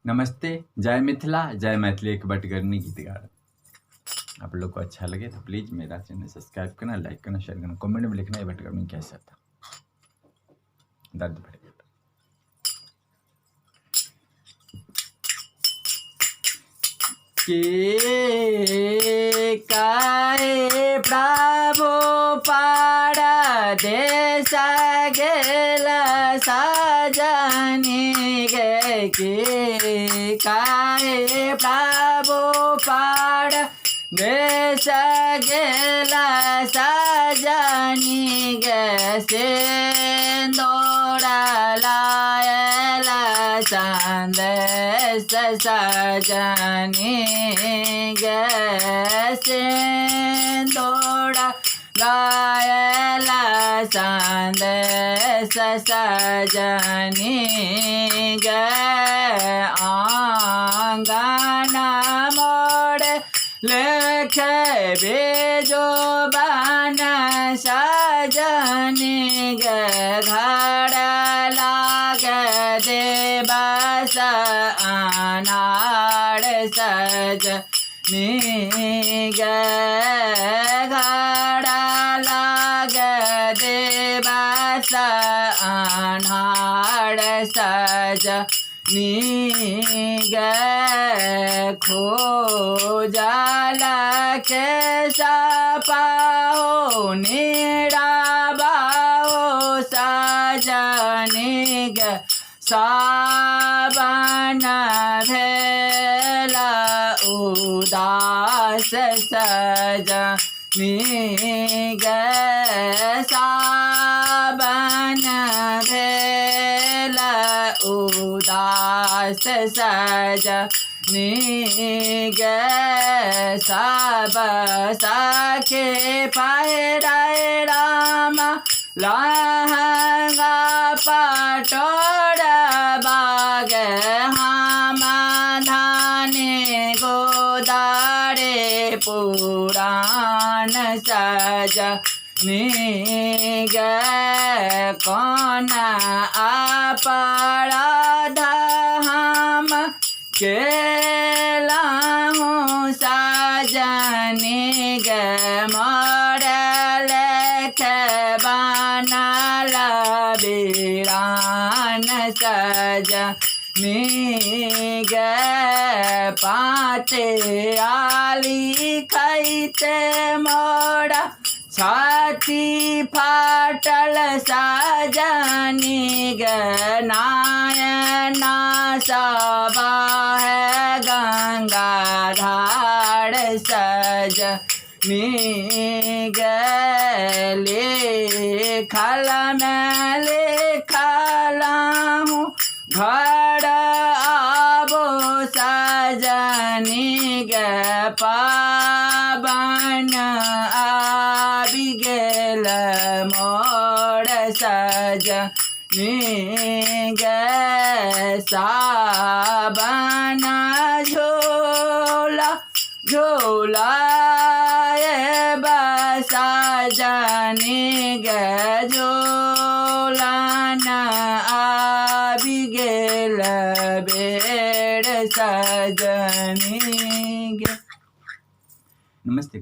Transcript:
नमस्ते, जय मिथिला, जय मैथिली। एक बटगरनी गीत गा रहा। आप लोग को अच्छा लगे तो प्लीज़ मेरा चैनल सब्सक्राइब करना, लाइक करना, शेयर करना, कमेंट में लिखना ये बटगरनी कैसा था। दर्द भरे के काए प्रभु पाड़ा देश गेला साजनी गे के काए प्रभु पाड़ा देश गेला साजनी गे से लायला संदेश सजनी गैसे दौड़ा लायला संदेश सजनी गे आंगन मोड़ लेख बेजो बन सजनी गे घर लाग देवस अनाड़ सजनी गे घर लाग देवस अनाड़ सजनी गे खोजल के सपाहो निराबाहो सजनी गे सावन भेला उदास सजनी गे सावन भेला उदास सजनी गे सब सखे पहिराए राम लहंगा पटोर बाग हम धाने गोदारे पुराण सजनी गे कौन अपराध हम केलाहूँ सजनी गे मोर लेख बनल बीरान सजनी गे पाते आली खैते मोरा छाती फाटल सजनी गे नायना सबा है गंगाधार सजनी गे लिखल में लिखलाहूँ घर आबो सजनी गे पावन आबि गेल मोर सजनी गे सावन झोला झोला सजनी गे झोलन आबि गेल बेर सजनी गे। नमस्ते।